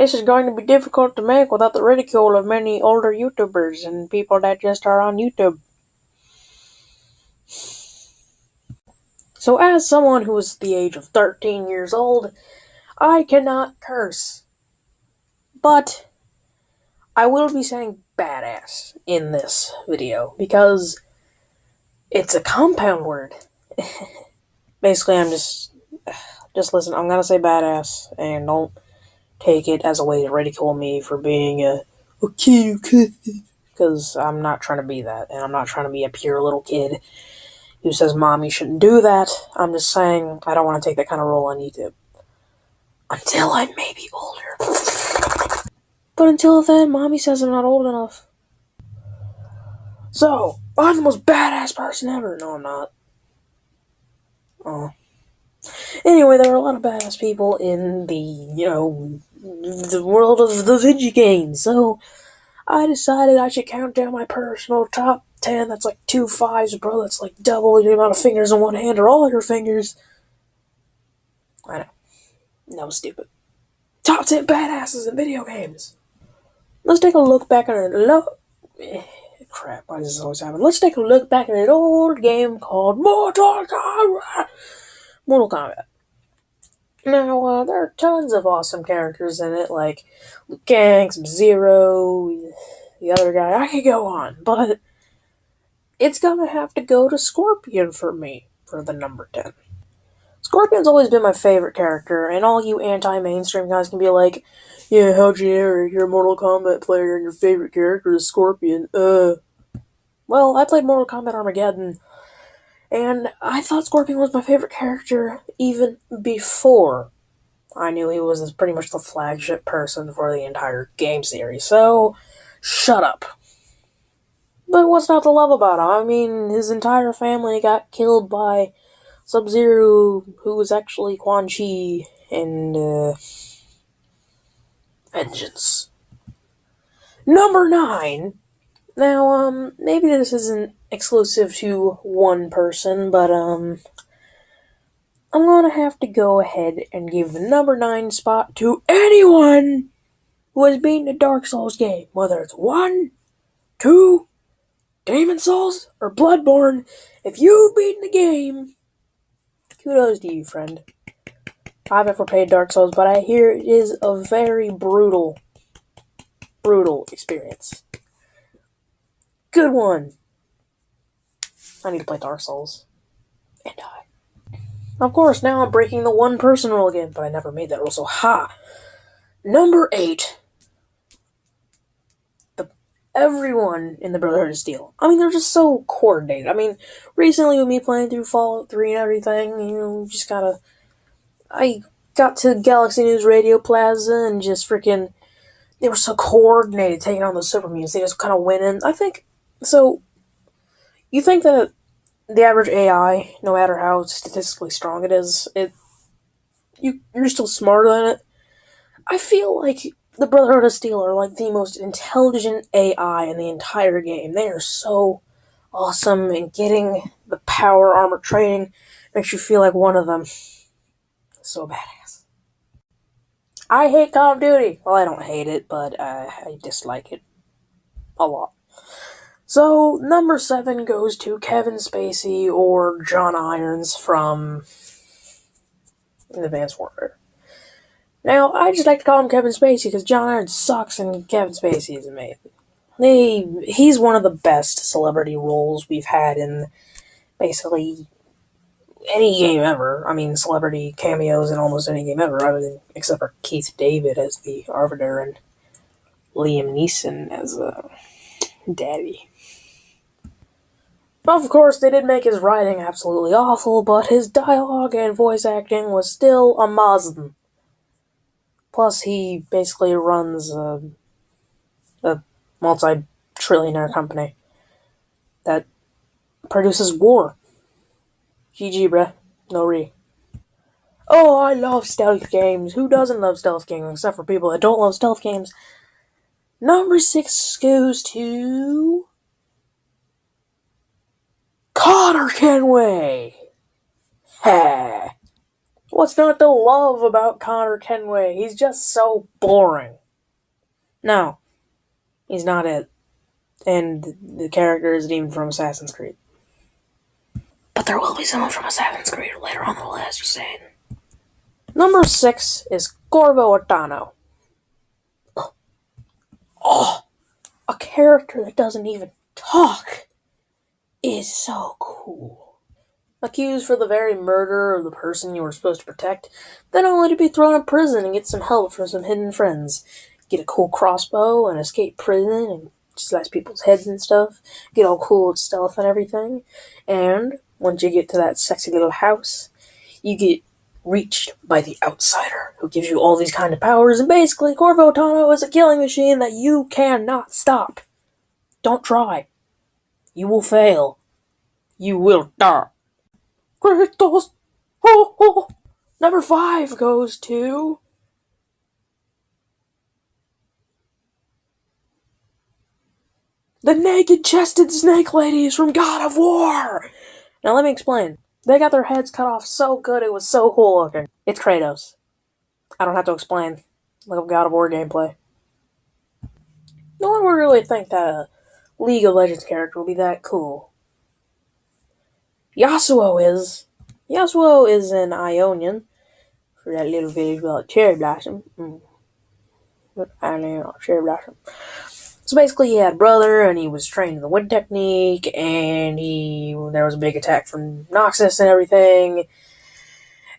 This is going to be difficult to make without the ridicule of many older YouTubers and people that just are on YouTube. So as someone who is the age of 13 years old, I cannot curse. But I will be saying badass in this video because it's a compound word. Basically, I'm just listen, I'm gonna say badass, and don't take it as a way to ridicule me for being a kid, because I'm not trying to be that, and I'm not trying to be a pure little kid who says, Mom, you shouldn't do that. I'm just saying I don't want to take that kind of role on YouTube. Until I'm maybe older. But until then, Mommy says I'm not old enough. So, I'm the most badass person ever. No, I'm not. Oh. Anyway, there are a lot of badass people in the world of the video games, so I decided I should count down my personal top 10. That's like 2 5s, bro. That's like double the amount of fingers in one hand, or all your fingers. I know. That was stupid. Top 10 badasses in video games. Let's take a look back at crap, why does this always happen? Let's take a look back at an old game called Mortal Kombat. Mortal Kombat. Now, there are tons of awesome characters in it, like Liu Kang, Sub-Zero, the other guy. I could go on, but it's gonna have to go to Scorpion for me for the number 10. Scorpion's always been my favorite character, and all you anti-mainstream guys can be like, yeah, how generic, you're a Mortal Kombat player and your favorite character is Scorpion. Well, I played Mortal Kombat Armageddon, and I thought Scorpion was my favorite character even before I knew he was pretty much the flagship person for the entire game series, so shut up. But what's not to love about him? I mean, his entire family got killed by Sub-Zero, who was actually Quan Chi, and, vengeance. Number 9. Now, maybe this isn't exclusive to one person, but, I'm gonna have to go ahead and give the number 9 spot to anyone who has beaten a Dark Souls game, whether it's 1, 2, Demon Souls, or Bloodborne. If you've beaten the game, kudos to you, friend. I've never played Dark Souls, but I hear it is a very brutal experience. Good one. I need to play Dark Souls. And die. Of course, now I'm breaking the one-person rule again, but I never made that rule, so ha! Number 8. Everyone in the Brotherhood of Steel. I mean, they're just so coordinated. I mean, recently with me playing through Fallout 3 and everything, just gotta... I got to Galaxy News Radio Plaza and just freaking... They were so coordinated taking on those super mutants. They just kind of went in. I think... So, you think that the average AI, no matter how statistically strong it is, you're still smarter than it? I feel like the Brotherhood of Steel are like the most intelligent AI in the entire game. They are so awesome, and getting the power armor training makes you feel like one of them. So badass. I hate Call of Duty. Well, I don't hate it, but I dislike it a lot. So, number 7 goes to Kevin Spacey or John Irons from Advanced Warfare. Now, I just like to call him Kevin Spacey because John Irons sucks and Kevin Spacey is amazing. He's one of the best celebrity roles we've had in basically any game ever. I mean, celebrity cameos in almost any game ever, except for Keith David as the Arbiter and Liam Neeson as Daddy. Of course, they did make his writing absolutely awful, but his dialogue and voice acting was still amazing. Plus, he basically runs a multi-trillionaire company that produces war. GG, bruh. No re. Oh, I love stealth games. Who doesn't love stealth games, except for people that don't love stealth games? Number 6 goes to... Connor Kenway! Ha! What's not to love about Connor Kenway? He's just so boring. No, he's not it. And the character isn't even from Assassin's Creed. But there will be someone from Assassin's Creed later on the list, just saying. Number 6 is Corvo Attano. Oh, a character that doesn't even talk is so cool. Accused for the very murder of the person you were supposed to protect, then only to be thrown in prison and get some help from some hidden friends. Get a cool crossbow and escape prison and slice people's heads and stuff. Get all cool with stealth and everything. And once you get to that sexy little house, you get reached by the outsider who gives you all these kind of powers. And basically, Corvo Attano is a killing machine that you cannot stop. Don't try. You will fail. You will die. Kratos. Oh, oh. Number 5 goes to the naked-chested snake ladies from God of War. Now let me explain. They got their heads cut off so good it was so cool looking. It's Kratos. I don't have to explain. Look up God of War gameplay. No one would really think that a League of Legends character would be that cool. Yasuo is. Yasuo is an Ionian. For that little village called Cherry Blossom. But I don't know, Cherry Blossom. So basically, he had a brother, and he was trained in the wind technique, and there was a big attack from Noxus and everything.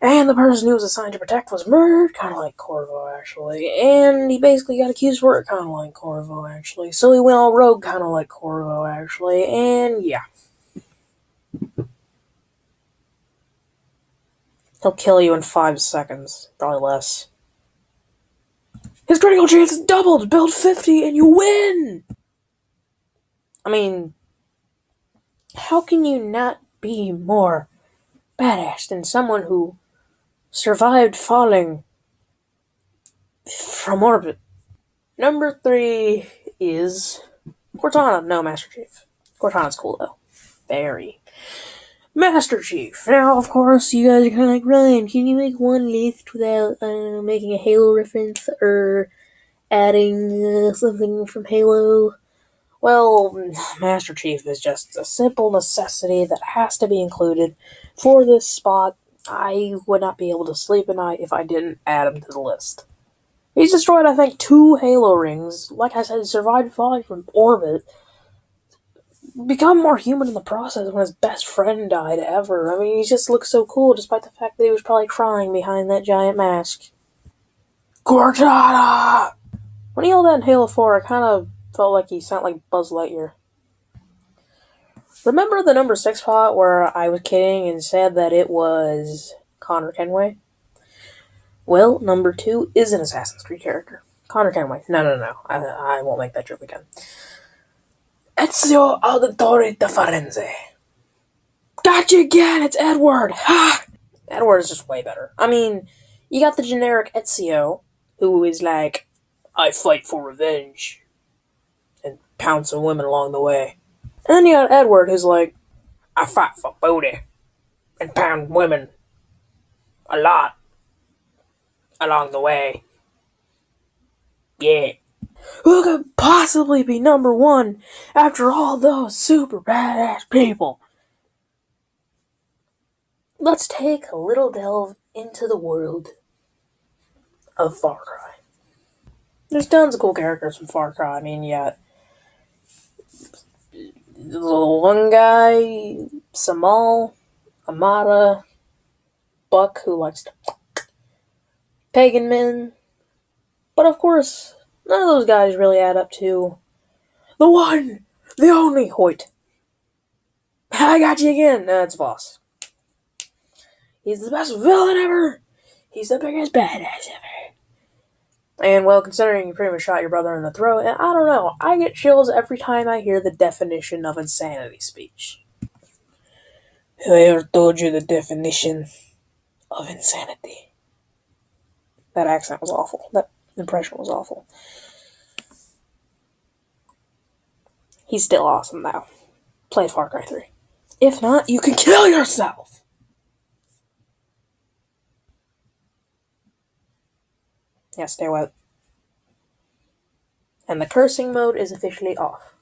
And the person he was assigned to protect was murdered, kind of like Corvo, actually. And he basically got accused for it, kind of like Corvo, actually. So he went all rogue, kind of like Corvo, actually. And yeah. He'll kill you in 5 seconds. Probably less. His critical chance is doubled! Build 50 and you win! I mean, how can you not be more badass than someone who survived falling from orbit? Number 3 is Cortana. No, Master Chief. Cortana's cool, though. Very. Master Chief. Now, of course, you guys are kind of like, Ryan, can you make one list without making a Halo reference or adding something from Halo? Well, Master Chief is just a simple necessity that has to be included for this spot. I would not be able to sleep at night if I didn't add him to the list. He's destroyed, I think, 2 Halo rings. Like I said, survived falling from orbit. Become more human in the process when his best friend died ever. I mean, he just looks so cool despite the fact that he was probably crying behind that giant mask. Cortana! When he yelled that in Halo 4, I kind of felt like he sounded like Buzz Lightyear. Remember the number 6 spot where I was kidding and said that it was Connor Kenway? Well, number 2 is an Assassin's Creed character. Connor Kenway. No. I won't make that joke again. Ezio Auditore da Firenze. Got you again! It's Edward! Ha! Edward is just way better. I mean, you got the generic Ezio, who is like, I fight for revenge, and pound some women along the way. And then you got Edward, who's like, I fight for booty, and pound women a lot along the way. Yeah. Who could possibly be number 1 after all those super badass people? Let's take a little delve into the world of Far Cry. There's tons of cool characters from Far Cry. I mean, you got the one guy, Samal, Amada, Buck, who likes to pagan men. But of course, none of those guys really add up to the one, the only Hoyt. I got you again. It's Voss. He's the best villain ever. He's the biggest badass ever. And, well, considering you pretty much shot your brother in the throat, and I don't know, I get chills every time I hear the definition of insanity speech. Who ever told you the definition of insanity? That accent was awful. That impression was awful. He's still awesome, though. Play Far Cry 3. If not, you can kill yourself! Yeah, stay away. And the cursing mode is officially off.